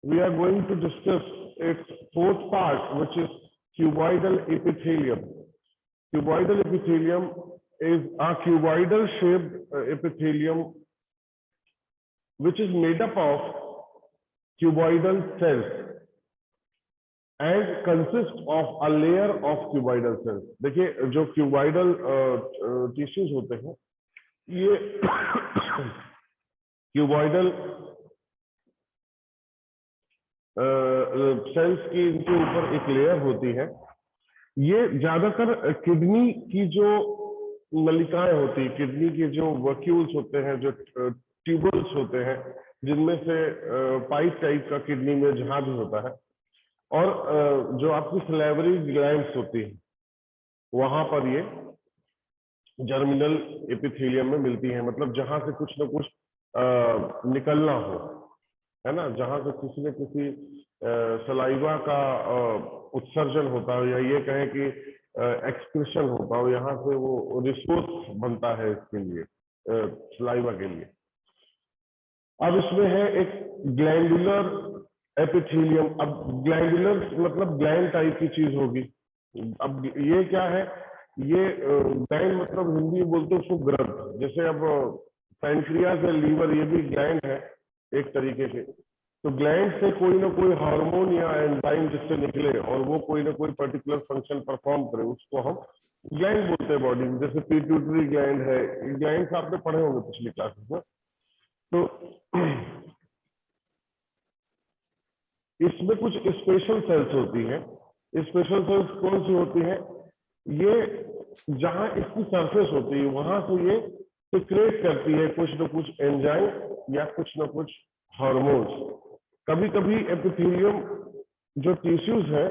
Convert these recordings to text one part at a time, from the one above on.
we are going to discuss its fourth part, which is cuboidal epithelium. Cuboidal epithelium is a cuboidal shaped epithelium which is made up of cuboidal cells and consists of a layer of cuboidal cells. देखिए जो cuboidal tissues होते हैं ये cuboidal sales की इनके ऊपर एक layer होती है। ये ज्यादातर किडनी की जो नलिकाएं होती है, किडनी के जो वक्यूल्स होते हैं, जो ट्यूबल्स होते हैं, जिनमें से पाइप टाइप का किडनी में जहां भी होता है, और जो आपकी सलेवरी ग्लैंड्स होती है वहां पर ये जर्मिनल एपिथेलियम में मिलती है। मतलब जहां से कुछ ना कुछ निकलना हो, है ना, जहां से किसी न किसी सलाइवा का उत्सर्जन होता हो, या ये कहें कि एक्सक्रीशन होता हो, यहाँ से वो रिसोर्स बनता है इसके लिए, सलाइवा के लिए। अब इसमें है एक ग्लैंडुलर एपिथेलियम। अब ग्लैंडुलर मतलब ग्लैंड टाइप की चीज होगी। अब ये क्या है, ये ग्लैंड मतलब हिंदी में बोलते हैं उसको ग्रंथ। जैसे अब पैंक्रियाज या लीवर, ये भी ग्लैंड है एक तरीके से। तो ग्लैंड से कोई ना कोई हार्मोन या एंजाइम जिससे निकले और वो कोई ना कोई पर्टिकुलर फंक्शन परफॉर्म करे, उसको हम ग्लैंड बोलते हैं बॉडी में। जैसे पिट्यूटरी ग्लैंड है, ग्लैंड आपने पढ़े होंगे पिछली क्लासेस में। तो इसमें कुछ स्पेशल सेल्स होती हैं। स्पेशल सेल्स कौन सी होती हैं? ये जहां इसकी सरफेस होती है वहां से ये सिक्रेट करती है कुछ न कुछ एंजाइम या कुछ न कुछ हार्मोन्स। कभी कभी एपिथेलियम जो टिश्यूज है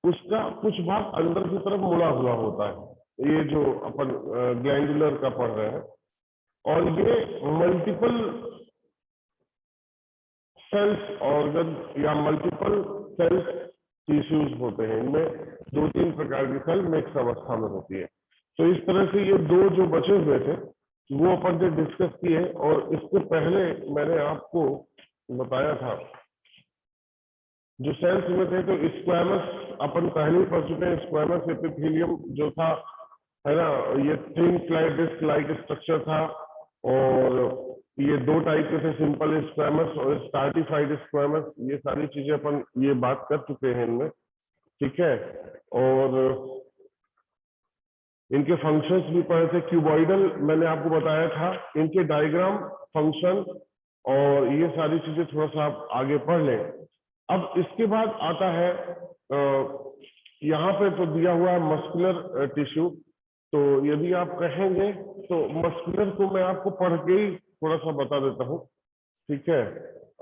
उसका कुछ भाग अंदर की तरफ मुड़ा हुआ होता है, ये जो अपन ग्लैंडुलर का पढ़ रहे हैं। और ये मल्टीपल सेल्स ऑर्गन या मल्टीपल सेल्स टिश्यूज होते हैं। इनमें 2-3 प्रकार की सेल मिक्स अवस्था में होती है। तो इस तरह से ये दो जो बचे हुए थे वो अपन ने डिस्कस किए। और इससे पहले मैंने आपको बताया था जो सेल्स में थे, तो स्क्वैमस अपन पहले ही पढ़ चुके हैं। स्क्वैमस एपिथेलियम जो था, है ना, ये थिन डिस्क लाइक स्ट्रक्चर था। और ये दो टाइप के थे, सिंपल स्क्वैमस और स्ट्रैटिफाइड स्क्वैमस। ये सारी चीजें अपन ये बात कर चुके हैं इनमें, ठीक है। और इनके फंक्शंस भी पढ़े थे। क्यूबॉइडल मैंने आपको बताया था, इनके डायग्राम, फंक्शन और ये सारी चीजें थोड़ा सा आप आगे पढ़ लें। अब इसके बाद आता है यहाँ पे तो दिया हुआ है मस्कुलर टिश्यू। तो यदि आप कहेंगे तो मस्कुलर को मैं आपको पढ़ के ही थोड़ा सा बता देता हूँ, ठीक है।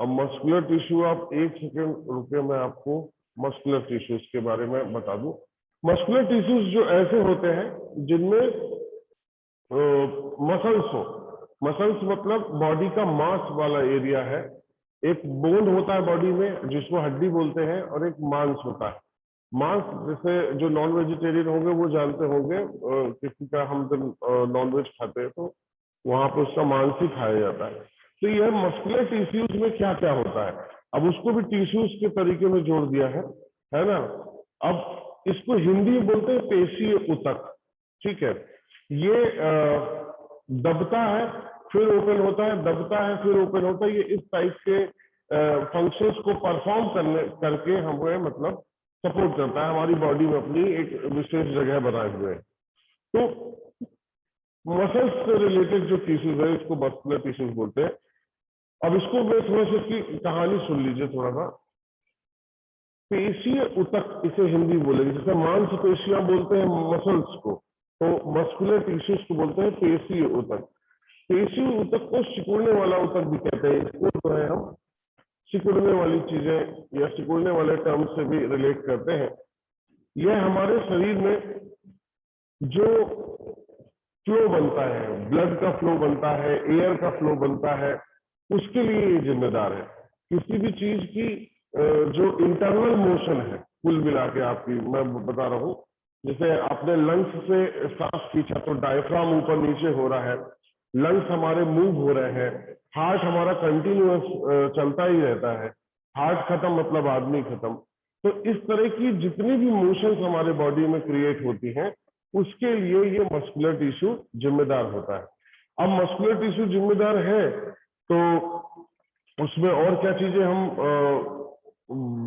अब मस्कुलर टिश्यू, आप 1 सेकेंड रुपये, मैं आपको मस्कुलर टिश्यूज के बारे में बता दूं। मस्कुलर टिश्यूज जो ऐसे होते हैं जिनमें मसल्स हो। मसल्स मतलब बॉडी का मांस वाला एरिया है। एक बोन होता है बॉडी में जिसको हड्डी बोलते हैं, और एक मांस होता है। मांस जैसे जो नॉन वेजिटेरियन होंगे वो जानते होंगे, किसी का हम जब नॉन वेज खाते हैं तो वहां पर उसका मांस ही खाया जाता है। तो यह मस्कुलर टिश्यूज में क्या क्या होता है, अब उसको भी टिश्यूज के तरीके में जोड़ दिया है ना। अब इसको हिंदी में बोलते हैं पेशीय ऊतक, ठीक है। ये दबता है फिर ओपन होता है, दबता है फिर ओपन होता है। ये इस टाइप के फंक्शंस को परफॉर्म करके हमें मतलब सपोर्ट करता है, हमारी बॉडी में अपनी एक विशेष जगह बनाए हुए। तो मसल्स से रिलेटेड जो टिश्यूज है इसको मस्कुलर टिश्यूज बोलते हैं। अब इसको मैं थोड़ा सा इसकी कहानी सुन लीजिए थोड़ा सा। पेशीय ऊतक इसे हिंदी बोलेंगे, जैसे मांसपेशियां बोलते हैं मसल्स को, तो मस्कुलर टिश्यूज को बोलते हैं पेशीय ऊतक। पेशीय ऊतक को सिकुड़ने वाला ऊतक भी कहते हैं। इसको जो है हम सिकुड़ने वाली चीजें या सिकुड़ने वाले टर्म से भी रिलेट करते हैं। यह हमारे शरीर में जो फ्लो बनता है, ब्लड का फ्लो बनता है, एयर का फ्लो बनता है, उसके लिए ये जिम्मेदार है। किसी भी चीज की जो इंटरनल मोशन है, कुल मिला के आपकी मैं बता रहा हूँ, जैसे आपने लंग्स से सांस खींचा तो डायफ्राम ऊपर नीचे हो रहा है, लंग्स हमारे मूव हो रहे हैं, हार्ट हमारा कंटिन्यूअस चलता ही रहता है, हार्ट खत्म मतलब आदमी खत्म। तो इस तरह की जितनी भी मोशंस हमारे बॉडी में क्रिएट होती हैं, उसके लिए ये मस्कुलर टिश्यू जिम्मेदार होता है। अब मस्कुलर टिश्यू जिम्मेदार है तो उसमें और क्या चीजें हम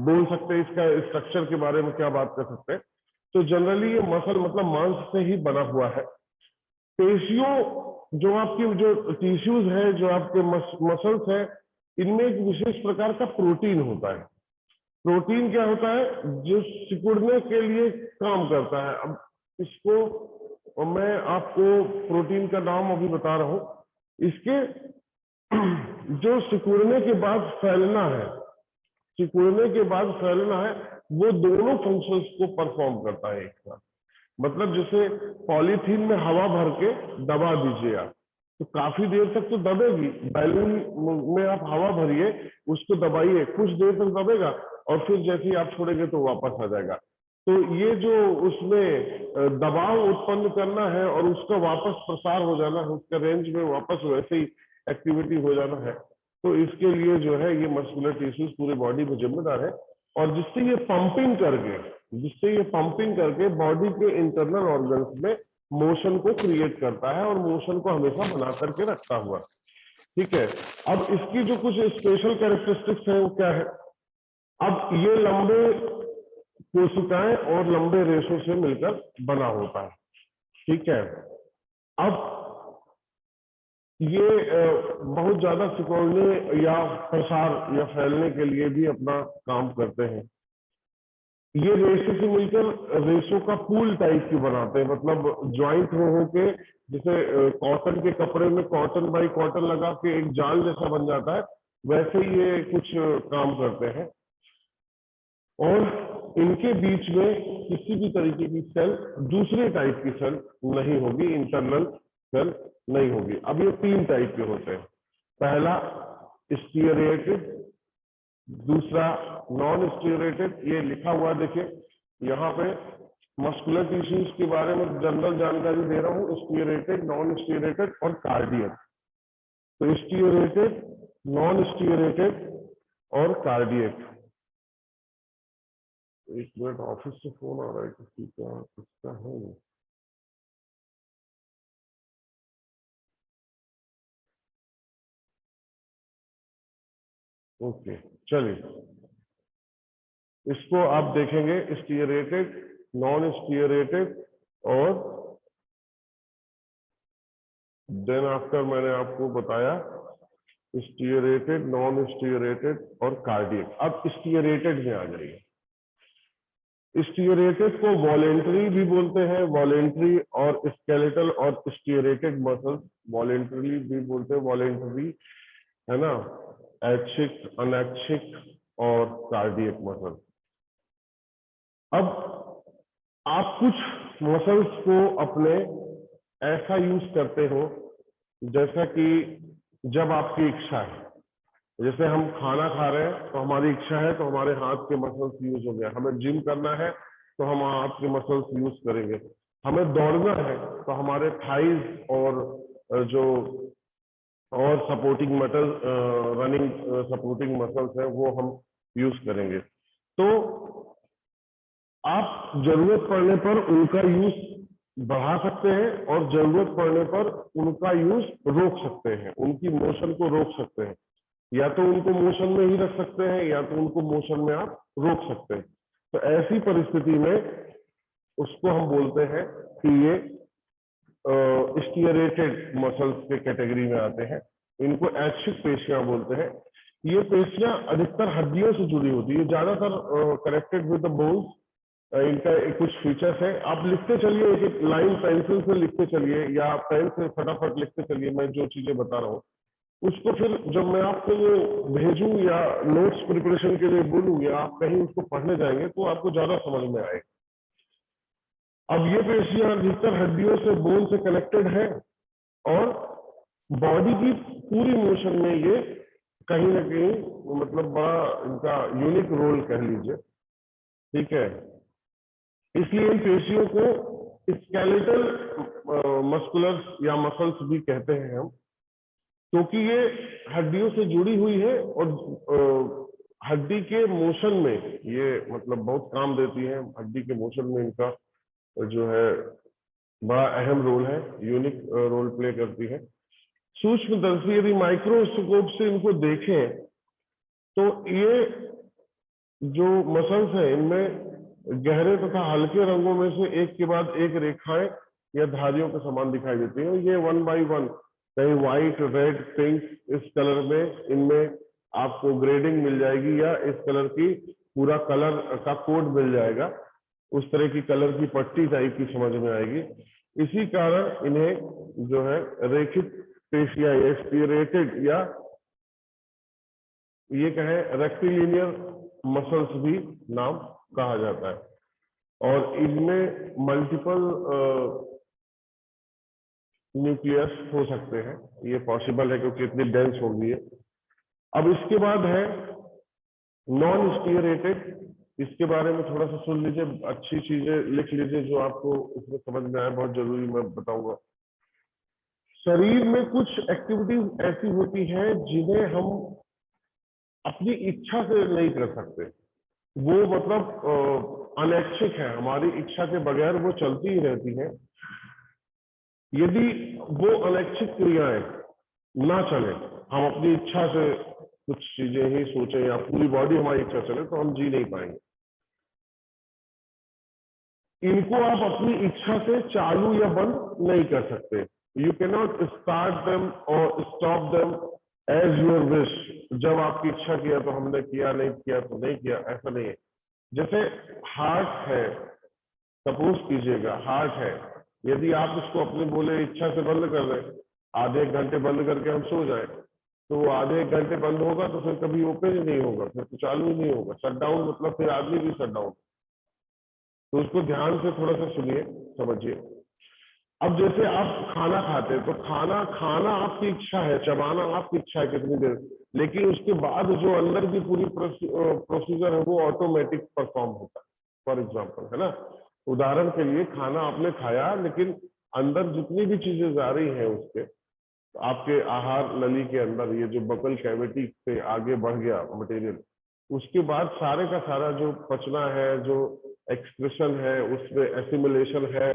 बोल सकते हैं, इसका स्ट्रक्चर के बारे में क्या बात कर सकते हैं। तो जनरली ये मसल मतलब मांस से ही बना हुआ है। पेशियों, जो आपकी जो टिश्यूज है, जो आपके मसल्स है, इनमें एक विशेष प्रकार का प्रोटीन होता है। प्रोटीन क्या होता है, जो सिकुड़ने के लिए काम करता है। अब इसको मैं आपको प्रोटीन का नाम अभी बता रहा हूं। इसके जो सिकुड़ने के बाद फैलना है, सिकुड़ने के बाद फैलना है, वो दोनों फंक्शंस को परफॉर्म करता है एक साथ। मतलब जैसे पॉलीथीन में हवा भर के दबा दीजिए आप, तो काफी देर तक तो दबेगी। बैलून में आप हवा भरिए, उसको दबाइए, कुछ देर तक दबेगा और फिर जैसे ही आप छोड़ेंगे तो वापस आ जाएगा। तो ये जो उसमें दबाव उत्पन्न करना है और उसका वापस प्रसार हो जाना है, उसका रेंज में वापस वैसे ही एक्टिविटी हो जाना है, तो इसके लिए जो है ये मस्कुलर टिश्यूज पूरे बॉडी में जिम्मेदार है। और जिससे ये पंपिंग करके बॉडी के इंटरनल ऑर्गन्स में मोशन को क्रिएट करता है और मोशन को हमेशा बना करके रखता हुआ। ठीक है। अब इसकी जो कुछ स्पेशल कैरेक्टरिस्टिक्स है वो क्या है। अब ये लंबे कोशिकाएं और लंबे रेशों से मिलकर बना होता है। ठीक है। अब ये बहुत ज्यादा सिकुड़ने या प्रसार या फैलने के लिए भी अपना काम करते हैं। ये रेशे से मिलकर रेशों का पूल टाइप की बनाते हैं, मतलब ज्वाइंट हो के, जैसे कॉटन के कपड़े में कॉटन बाई कॉटन लगा के एक जाल जैसा बन जाता है, वैसे ही ये कुछ काम करते हैं। और इनके बीच में किसी भी तरीके की सेल, दूसरे टाइप की सेल नहीं होगी, इंटरनल सेल नहीं होगी। अब ये 3 टाइप के होते हैं। पहला स्टीयरेटेड, दूसरा नॉन स्टीयरेटेड। ये लिखा हुआ देखिए यहाँ पे, मस्कुलर टिश्यूज के बारे में जनरल जानकारी दे रहा हूँ, स्टीयरेटेड, नॉन स्टीयरेटेड और कार्डियक। तो स्टीयरेटेड, नॉन स्टीयरेटेड और कार्डियक। एक मिनट, ऑफिस से फोन आ रहा है किसी का, किसका है ये? ओके, चलिए इसको आप देखेंगे, स्टीयरेटेड, नॉन स्टीयरेटेड और देन आफ्टर मैंने आपको बताया स्टीयरेटेड, नॉन स्टीयरेटेड और कार्डियक। अब स्टीयरेटेड में आ जाइए। स्टीयरेटेड को वॉलेंट्री भी बोलते हैं, वॉलेंट्री और स्केलेटल, और स्टीयरेटेड मसल्स वॉलेंट्री भी बोलते हैं, वॉलेंट्री है ना, ऐच्छिक, अनैच्छिक और कार्डियक मसल। अब आप कुछ मसल्स को अपने ऐसा यूज करते हो जैसा कि जब आपकी इच्छा है, जैसे हम खाना खा रहे हैं तो हमारी इच्छा है, तो हमारे हाथ के मसल्स यूज हो गया। हमें जिम करना है तो हम हाथ के मसल्स यूज करेंगे। हमें दौड़ना है तो हमारे थाइज और जो और supporting muscle, running supporting muscles है, वो हम यूज करेंगे। तो आप जरूरत पड़ने पर उनका यूज बढ़ा सकते हैं और जरूरत पड़ने पर उनका यूज रोक सकते हैं, उनकी मोशन को रोक सकते हैं। या तो उनको मोशन में ही रख सकते हैं या तो उनको मोशन में आप रोक सकते हैं। तो ऐसी परिस्थिति में उसको हम बोलते हैं कि ये स्टीयरेटेड मसल्स के कैटेगरी में आते हैं। इनको ऐच्छिक पेशियां बोलते हैं। ये पेशियां अधिकतर हड्डियों से जुड़ी होती है, ज्यादातर कनेक्टेड विद द बोन्स। इनका कुछ फीचर्स है, आप लिखते चलिए, एक एक लाइन पेंसिल से लिखते चलिए या पेन से फटाफट लिखते चलिए। मैं जो चीजें बता रहा हूँ उसको फिर जब मैं आपको वो भेजूं या नोट्स प्रिपरेशन के लिए बोलूं या आप कहीं उसको पढ़ने जाएंगे तो आपको ज्यादा समझ में आएगा। अब ये पेशियां अधिकतर हड्डियों से, बोन से कनेक्टेड है और बॉडी की पूरी मोशन में ये कहीं ना कहीं मतलब बड़ा इनका यूनिक रोल कह लीजिए। ठीक है। इसलिए इन पेशियों को स्केलेटल मस्कुलर या मसल्स भी कहते हैं हम। क्योंकि ये हड्डियों से जुड़ी हुई है और हड्डी के मोशन में ये मतलब बहुत काम देती है। हड्डी के मोशन में इनका जो है बड़ा अहम रोल है, यूनिक रोल प्ले करती है। सूक्ष्मदर्शी यदि माइक्रोस्कोप से इनको देखें तो ये जो मसल्स है इनमें गहरे तथा हल्के रंगों में से एक के बाद एक रेखाएं या धारियों के समान दिखाई देती हैं। ये 1 बाई 1 कहीं व्हाइट, रेड, पिंक इस कलर में इनमें आपको ग्रेडिंग मिल जाएगी या इस कलर की पूरा कलर का कोड मिल जाएगा। उस तरह की कलर की पट्टी टाइप की समझ में आएगी। इसी कारण इन्हें जो है रेखित पेशियां या स्टीरेटेड या ये कहें रेक्टिलिनियर मसल्स भी नाम कहा जाता है। और इनमें मल्टीपल न्यूक्लियस हो सकते हैं, ये पॉसिबल है क्योंकि इतनी डेंस होगी है। अब इसके बाद है नॉन स्टीरेटेड। इसके बारे में थोड़ा सा सुन लीजिए, अच्छी चीजें लिख लीजिए जो आपको इसमें समझ में आए, बहुत जरूरी मैं बताऊंगा। शरीर में कुछ एक्टिविटीज ऐसी होती हैं जिन्हें हम अपनी इच्छा से नहीं कर सकते, वो मतलब अनैच्छिक है, हमारी इच्छा के बगैर वो चलती ही रहती है। यदि वो अनैच्छिक क्रियाएं ना चले, हम अपनी इच्छा से कुछ चीजें ही सोचें या पूरी बॉडी हमारी इच्छा चले, तो हम जी नहीं पाएंगे। इनको आप अपनी इच्छा से चालू या बंद नहीं कर सकते। You can not start them और stop them as your wish. जब आपकी इच्छा किया तो हमने किया, नहीं किया तो नहीं किया, ऐसा नहीं है। जैसे हार्ट है, सपोज कीजिएगा हार्ट है, यदि आप उसको अपने बोले इच्छा से बंद कर दें, आधे एक घंटे बंद करके हम सो जाए, तो वो आधे एक घंटे बंद होगा तो फिर कभी ओपन ही नहीं होगा, फिर तो चालू ही नहीं होगा। शटडाउन मतलब फिर आदमी भी शटडाउन। तो उसको ध्यान से थोड़ा सा सुनिए, समझिए। अब जैसे आप खाना खाते हैं तो खाना खाना आपकी इच्छा है, चबाना आपकी इच्छा है कितनी देर, लेकिन उसके बाद जो अंदर की पूरी प्रोसीजर है वो ऑटोमेटिक परफॉर्म होता है। फॉर एग्जाम्पल, है ना, उदाहरण के लिए खाना आपने खाया, लेकिन अंदर जितनी भी चीजें जा रही हैं उसके आपके आहार नली के अंदर, ये जो बकल कैविटी से आगे बढ़ गया मटेरियल, उसके बाद सारे का सारा जो पचना है, जो एक्सप्रेशन है, उसमें एसिमुलेशन है,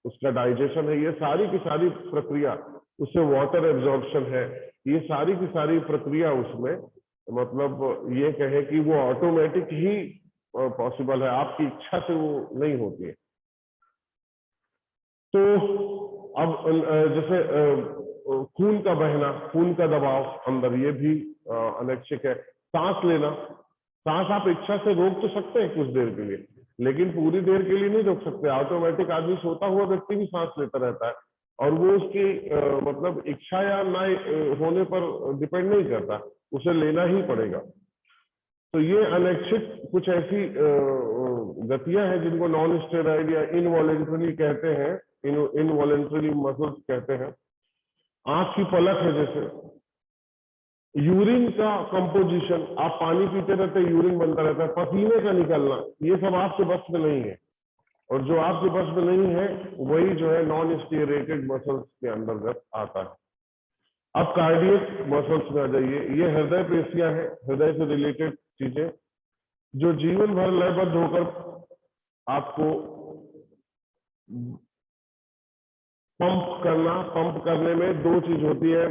उसका डाइजेशन है, ये सारी की सारी प्रक्रिया, उससे वाटर एब्जॉर्प्शन है, ये सारी की सारी प्रक्रिया उसमें मतलब ये कहे कि वो ऑटोमेटिक ही पॉसिबल है, आपकी इच्छा से वो नहीं होती है। तो अब जैसे खून का बहना, खून का दबाव अंदर, ये भी अनैच्छिक है। सांस लेना, सांस आप इच्छा से रोक तो सकते हैं कुछ देर के लिए, लेकिन पूरी देर के लिए नहीं रोक सकते। ऑटोमेटिक आदमी सोता हुआ व्यक्ति भी सांस लेता रहता है और वो उसकी मतलब इच्छा या ना होने पर डिपेंड नहीं करता, उसे लेना ही पड़ेगा। तो ये अनैच्छिक कुछ ऐसी गतियां हैं जिनको नॉन स्टेरॉइड या इनवॉलेंट्रली कहते हैं, इनवॉलेंट्रली मसल्स कहते हैं। आंख की पलक है, जैसे यूरिन का कंपोजिशन, आप पानी पीते रहते हैं, यूरिन बनता रहता है, पसीने का निकलना, ये सब आपके बस में नहीं है। और जो आपके बस में नहीं है वही जो है नॉन स्टीरेटेड मसल्स के अंतर्गत आता है। अब कार्डियक मसल्स में आ जाइए। ये हृदय पेशियां हैं, हृदय से रिलेटेड चीजें जो जीवन भर लयबद्ध होकर आपको पंप करना, पंप करने में दो चीज होती है,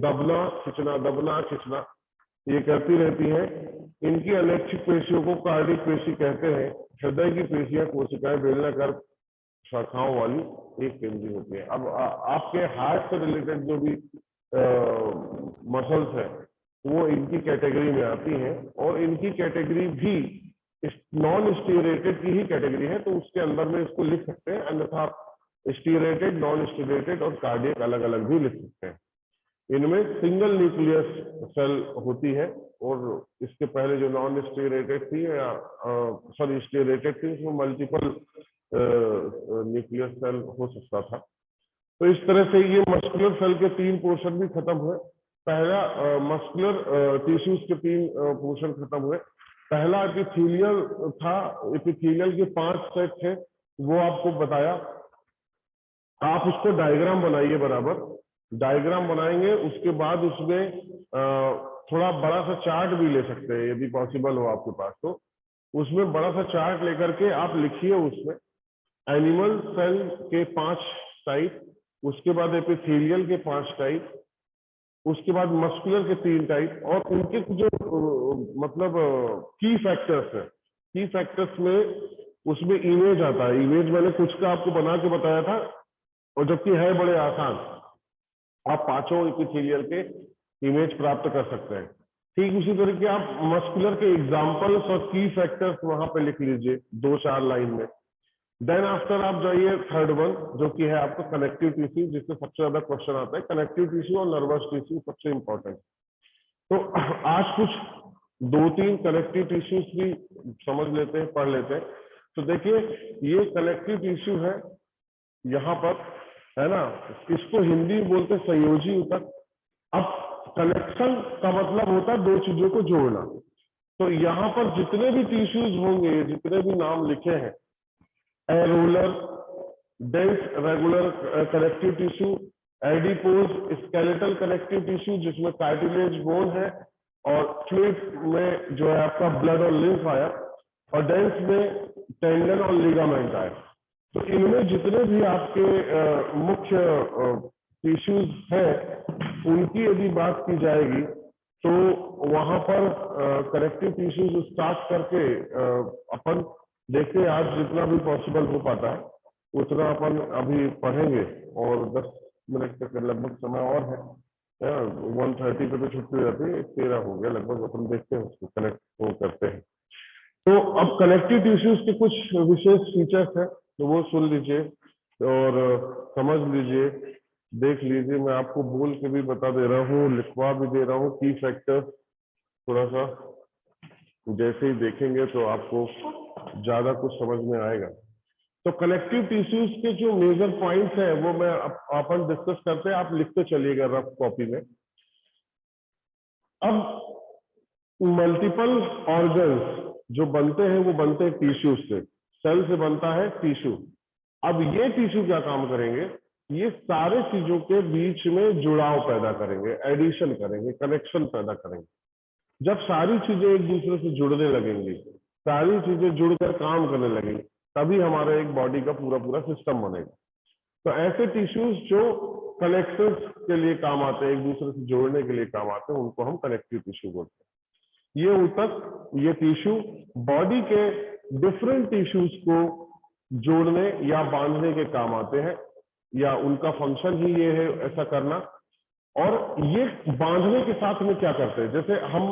दबना खिंचना, दबना खिंचना, ये करती रहती है। इनकी अनैच्छिक पेशियों को कार्डिक पेशी कहते हैं। हृदय की पेशियां कोशिकाएं बेलनाकार शाखाओं वाली एक केंद्रीय होती है। अब आपके हार्ट से रिलेटेड जो भी मसल्स है वो इनकी कैटेगरी में आती हैं, और इनकी कैटेगरी भी नॉन स्टीरेटेड की ही कैटेगरी है, तो उसके अंदर में इसको लिख सकते हैं। अन्यथा स्टीरेटेड, नॉन स्टीरेटेड और कार्डियक अलग अलग भी लिख सकते हैं। इनमें सिंगल न्यूक्लियस सेल होती है, और इसके पहले जो नॉन स्टीरेटेड थी या सॉरी स्टीरेटेड थी, उसमें मल्टीपल न्यूक्लियस सेल हो सकता था। तो इस तरह से ये मस्कुलर सेल के 3 पोर्शन भी खत्म हुए। पहला मस्कुलर टिश्यूज के 3 पोर्शन खत्म हुए। पहला एपिथेलियल था, एपिथेलियल के 5 सेट थे, वो आपको बताया। आप उसको डायग्राम बनाइए बराबर। डायग्राम बनाएंगे, उसके बाद उसमें थोड़ा बड़ा सा चार्ट भी ले सकते हैं यदि पॉसिबल हो आपके पास तो। उसमें बड़ा सा चार्ट लेकर के आप लिखिए उसमें एनिमल सेल के 5 टाइप, उसके बाद एपिथेलियल के 5 टाइप, उसके बाद मस्कुलर के 3 टाइप, और उनके जो मतलब की फैक्टर्स है। की फैक्टर्स में उसमें इमेज आता है। इमेज मैंने कुछ का आपको बना के बताया था, और जबकि है बड़े आसान, आप 5 एपिथेलियल के इमेज प्राप्त कर सकते हैं। ठीक उसी तरीके आप मस्कुलर के एग्जांपल्स और की फैक्टर्स वहां पे लिख लीजिए 2-4 लाइन में। देन आफ्टर आप जाइए थर्ड वन, जो कि है आपका कनेक्टिव टिश्यू, जिससे सबसे ज्यादा क्वेश्चन आता है। कनेक्टिव टिश्यू और नर्वस टिश्यू सबसे इंपॉर्टेंट। तो आज कुछ 2-3 कनेक्टिव टिश्यूज भी समझ लेते हैं, पढ़ लेते हैं। तो देखिए ये कनेक्टिव टिश्यू है यहाँ पर, है ना, इसको हिंदी में बोलते हैं संयोजी ऊतक। अब कनेक्शन का मतलब होता है 2 चीजों को जोड़ना। तो यहाँ पर जितने भी टिश्यूज होंगे, जितने भी नाम लिखे हैं, areolar, dense regular connective tissue, adipose skeletal connective tissue जिसमें कार्टिलेज बोन है, और फ्लूइड में जो है आपका ब्लड और लिम्फ आया, और डेंस में टेंडन और लिगामेंट आया। तो इनमें जितने भी आपके मुख्य टिश्यूज हैं, उनकी यदि बात की जाएगी तो वहां पर कनेक्टिव टिश्यूज स्टार्ट करके अपन देखते हैं आज जितना भी पॉसिबल हो पाता है उतना अपन अभी पढ़ेंगे, और 10 मिनट तक लगभग समय और है। 1:30 पे तो छुट्टी हो जाती है, 13 हो गया लगभग, अपन देखते हैं उसको कनेक्ट वो करते हैं। तो अब कनेक्टिव टिश्यूज के कुछ विशेष फीचर्स हैं, तो वो सुन लीजिए और समझ लीजिए, देख लीजिए। मैं आपको बोल के भी बता दे रहा हूँ, लिखवा भी दे रहा हूँ। की फैक्टर थोड़ा सा जैसे ही देखेंगे तो आपको ज्यादा कुछ समझ में आएगा। तो कनेक्टिव टिश्यूज के जो मेजर पॉइंट्स हैं वो मैं अपन डिस्कस करते हैं, आप लिखते चलिएगा रफ कॉपी में। अब मल्टीपल ऑर्गन्स जो बनते हैं वो बनते हैं टिश्यूज से, सेल से बनता है टिश्यू। अब ये टिश्यू क्या काम करेंगे, ये सारे चीजों के बीच में जुड़ाव पैदा करेंगे, एडिशन करेंगे, कनेक्शन पैदा करेंगे। जब सारी चीजें एक दूसरे से जुड़ने लगेंगी, सारी चीजें जुड़कर काम करने लगेंगी, तभी हमारा एक बॉडी का पूरा पूरा सिस्टम बनेगा। तो ऐसे टिश्यूज जो कनेक्शंस के लिए काम आते हैं, एक दूसरे से जोड़ने के लिए काम आते हैं, उनको हम कनेक्टिव टिश्यू बोलते हैं। ये ऊतक, ये टिश्यू बॉडी के डिफरेंट टिश्यूज को जोड़ने या बांधने के काम आते हैं, या उनका फंक्शन ही ये है ऐसा करना। और ये बांधने के साथ में क्या करते हैं, जैसे हम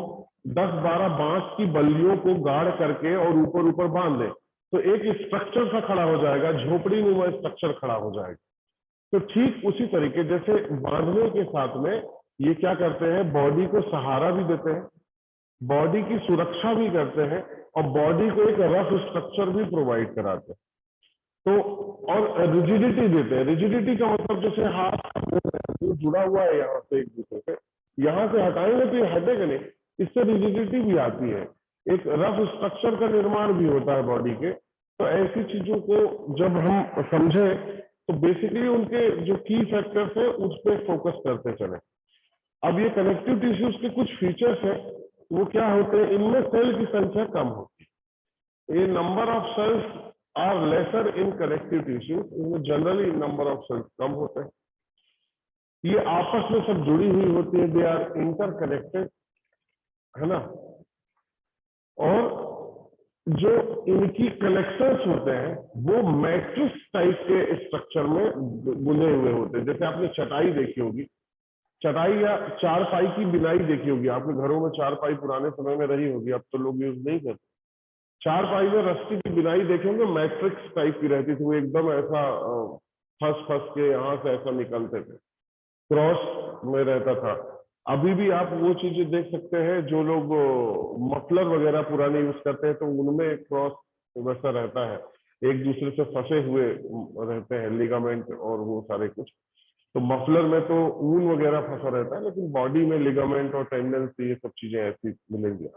10-12 बांस की बल्लियों को गाड़ करके और ऊपर ऊपर बांध दें तो एक स्ट्रक्चर सा खड़ा हो जाएगा, झोपड़ी नुमा स्ट्रक्चर खड़ा हो जाएगा। तो ठीक उसी तरीके जैसे बांधने के साथ में ये क्या करते हैं, बॉडी को सहारा भी देते हैं, बॉडी की सुरक्षा भी करते हैं, और बॉडी को एक रफ स्ट्रक्चर भी प्रोवाइड कराते हैं। तो और रिजिडिटी देते हैं। रिजिडिटी का मतलब जैसे हाथ जुड़ा हुआ है यहाँ से एक दूसरे से, यहाँ से हटाएंगे तो ये हटेगा नहीं, इससे रिजिडिटी भी आती है, एक रफ स्ट्रक्चर का निर्माण भी होता है बॉडी के। तो ऐसी चीजों को जब हम समझे तो बेसिकली उनके जो की फैक्टर्स है उस पर फोकस करते चले। अब ये कनेक्टिव टिश्यूज के कुछ फीचर्स है, वो क्या होते हैं, इनमें सेल की संख्या कम होती है। ये number of cells are lesser in connective tissues, इनमें जनरली नंबर ऑफ सेल्स कम होते हैं। ये आपस में सब जुड़ी हुई होती है, दे आर इंटरकनेक्टेड, है ना। और जो इनकी कनेक्शंस होते हैं वो मैट्रिक्स टाइप के स्ट्रक्चर में बुने हुए होते हैं। जैसे आपने चटाई देखी होगी, चटाई या चारपाई की बिनाई देखी होगी, आपके घरों में चारपाई पुराने समय में रही होगी, अब तो लोग यूज नहीं करते। चारपाई में रस्सी की बिनाई देखे होंगे, मैट्रिक्स टाइप की रहती थी, वो एकदम ऐसा फंस फंस के यहाँ से ऐसा निकलते थे, क्रॉस में रहता था। अभी भी आप वो चीजें देख सकते हैं, जो लोग मफलर वगैरह पुराने यूज करते हैं तो उनमें क्रॉस वैसा रहता है, एक दूसरे से फंसे हुए रहते हैं लिगामेंट और वो सारे कुछ। तो मफलर में तो ऊन वगैरह फंसा रहता है, लेकिन बॉडी में लिगामेंट और टेंडेंस ये सब चीजें ऐसी मिलेंगी।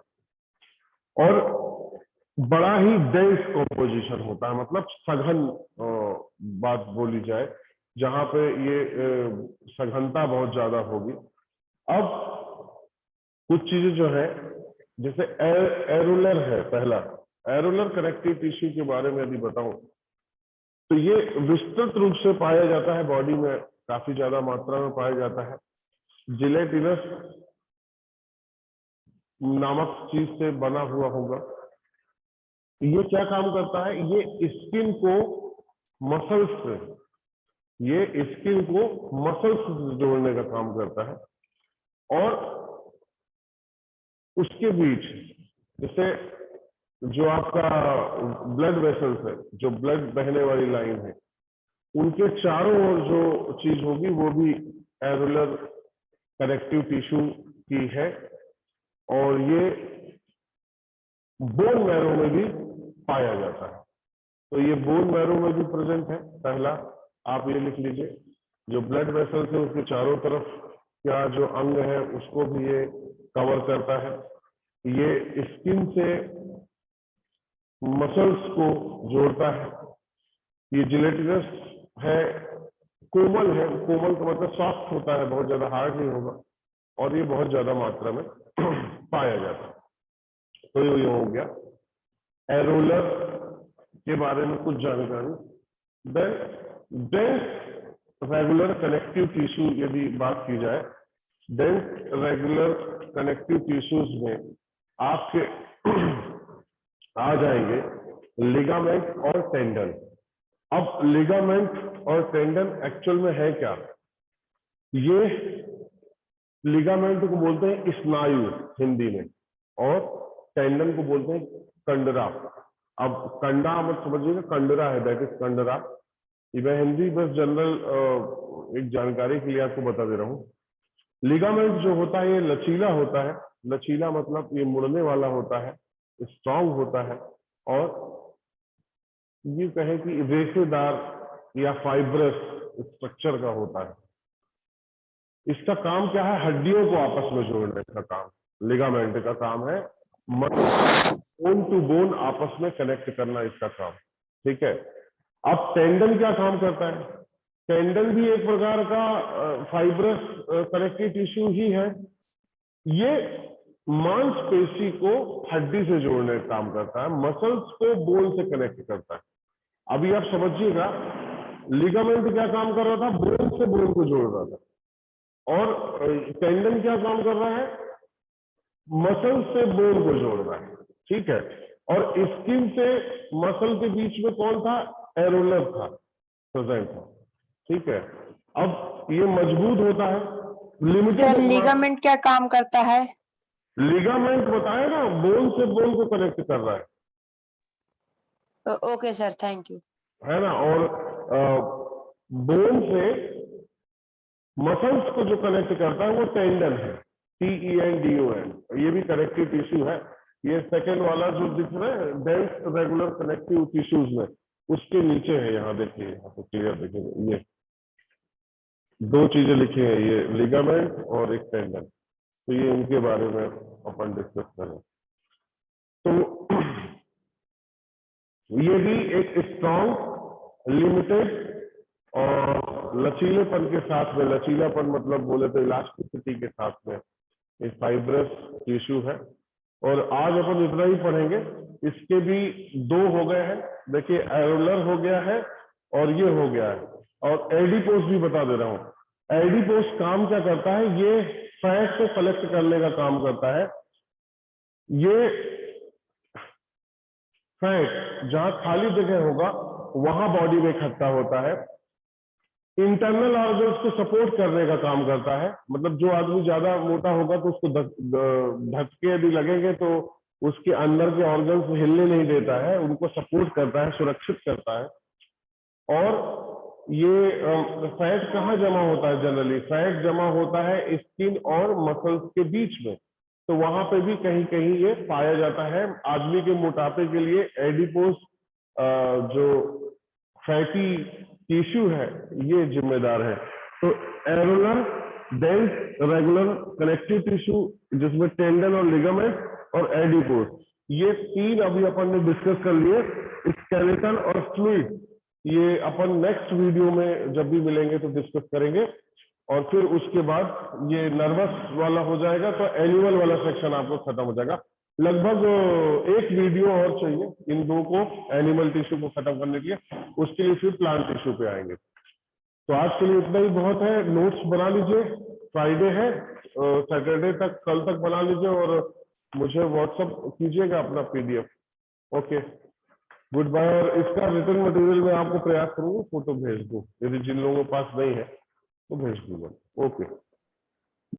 और बड़ा ही डेंस कॉम्पोजिशन होता है, मतलब सघन बात बोली जाए जहां पे ये सघनता बहुत ज्यादा होगी। अब कुछ चीजें जो है, जैसे एरुलर है, पहला एरुलर कनेक्टिव टिश्यू के बारे में यदि बताऊं तो ये विस्तृत रूप से पाया जाता है बॉडी में, काफी ज्यादा मात्रा में पाया जाता है। जिलेटिनस नामक चीज से बना हुआ होगा। ये क्या काम करता है, ये स्किन को मसल्स से, ये स्किन को मसल्स से जोड़ने का काम करता है। और उसके बीच, जैसे जो आपका ब्लड वेसल्स है, जो ब्लड बहने वाली लाइन है, उनके चारों ओर जो चीज होगी वो भी एरुलर कनेक्टिव टिश्यू की है। और ये बोन मैरो में भी पाया जाता है। तो ये बोन मैरो में भी प्रेजेंट है। पहला आप ये लिख लीजिए, जो ब्लड वेसल्स है उसके चारों तरफ क्या जो अंग है उसको भी ये कवर करता है। ये स्किन से मसल्स को जोड़ता है। ये जिलेटिनस है, कोमल है, कोमल का मतलब सॉफ्ट होता है, बहुत ज्यादा हार्ड नहीं होगा, और ये बहुत ज्यादा मात्रा में पाया जाता है। तो ये हो गया एरोलर के बारे में कुछ जानकारी। Then dense regular connective tissue यदि बात की जाए, डेंस रेगुलर कनेक्टिव टिश्यूज में आपके आ जाएंगे लिगामेंट और टेंडन। अब लिगामेंट और टेंडन एक्चुअल में है क्या? ये लिगामेंट को बोलते हैं स्नायु हिंदी में, और टेंडन को बोलते हैं कंडरा। अब कंडा मत समझिएगा, कंडरा है, दैट इज कंडरा। मैं हिंदी बस जनरल एक जानकारी के लिए आपको बता दे रहा हूँ। लिगामेंट जो होता है ये लचीला होता है। लचीला मतलब ये मुड़ने वाला होता है, स्ट्रांग होता है, और ये कहें कि रेशेदार या फाइब्रस स्ट्रक्चर का होता है। इसका काम क्या है? हड्डियों को आपस में जोड़ने का काम लिगामेंट का काम है। बोन टू बोन आपस में कनेक्ट करना इसका काम, ठीक है। अब टेंडन क्या काम करता है? टेंडन भी एक प्रकार का फाइब्रस कनेक्टिव टिश्यू ही है। ये मांसपेशी को हड्डी से जोड़ने का काम करता है, मसल्स को बोन से कनेक्ट करता है। अभी आप समझिएगा, लिगामेंट क्या काम कर रहा था? बोन से बोन को जोड़ रहा था। और टेंडन क्या काम कर रहा है? मसल से बोन को जोड़ रहा है, ठीक है। और स्किन से मसल के बीच में कौन था? एरोलर था, प्रेजेंट था, ठीक है। अब ये मजबूत होता है, लिमिटेड। लिगामेंट क्या काम करता है? लिगामेंट बताया ना, बोन से बोन को कनेक्ट कर रहा है। Okay sir, thank you. है ना। और बोन से मसल्स को जो कनेक्ट करता है वो टेंडन है, TENDON। ये भी कनेक्टिव टिश्यू है। ये सेकेंड वाला जो दिख रहा है डेंस रेगुलर कनेक्टिव टिश्यूज में, उसके नीचे है, यहाँ देखिए, आपको क्लियर देखेंगे, ये दो चीजें लिखी है, ये लिगामेंट और एक टेंडन। तो ये इनके बारे में अपन डिस्कस करें। तो ये भी एक स्ट्रॉन्ग, लिमिटेड और लचीलेपन के साथ में, लचीलापन मतलब बोले तो इलास्टिसिटी के साथ में एक फाइब्रस टिश्यू है। और आज अपन इतना ही पढ़ेंगे। इसके भी दो हो गए हैं, देखिए एरोलर हो गया है और ये हो गया है। और एडिपोस भी बता दे रहा हूं। एडिपोस काम क्या करता है? ये फैट को कलेक्ट करने का काम करता है। ये फैट जहां खाली जगह होगा वहां बॉडी में इकट्ठा होता है। इंटरनल ऑर्गन्स को सपोर्ट करने का काम करता है। मतलब जो आदमी ज्यादा मोटा होगा तो उसको धक्के यदि लगेंगे तो उसके अंदर के ऑर्गन्स हिलने नहीं देता है, उनको सपोर्ट करता है, सुरक्षित करता है। और ये फैट कहाँ जमा होता है? जनरली फैट जमा होता है स्किन और मसल्स के बीच में। तो वहां पे भी कहीं कहीं ये पाया जाता है। आदमी के मोटापे के लिए एडिपोस जो फैटी टिश्यू है ये जिम्मेदार है। तो areolar, dense regular connective tissue जिसमें टेंडन और लिगामेंट और एडिपोस, ये तीन अभी अपन ने डिस्कस कर लिए। स्केलेटन और फ्लूइड, ये अपन नेक्स्ट वीडियो में जब भी मिलेंगे तो डिस्कस करेंगे। और फिर उसके बाद ये नर्वस वाला हो जाएगा तो एनिमल वाला सेक्शन आपको खत्म हो जाएगा। लगभग एक वीडियो और चाहिए इन दो को, एनिमल टिश्यू को खत्म करने के लिए। उसके लिए फिर प्लांट टिश्यू पे आएंगे। तो आज के लिए इतना ही बहुत है। नोट्स बना लीजिए, फ्राइडे है, सैटरडे तक, कल तक बना लीजिए और मुझे व्हाट्सअप कीजिएगा अपना PDF। Okay, good bye. और इसका रिटर्न मटेरियल मैं आपको प्रयास करूंगा फोटो भेज दूं, यदि जिन लोगों के पास नहीं है तो भेज दूंगा। ओके।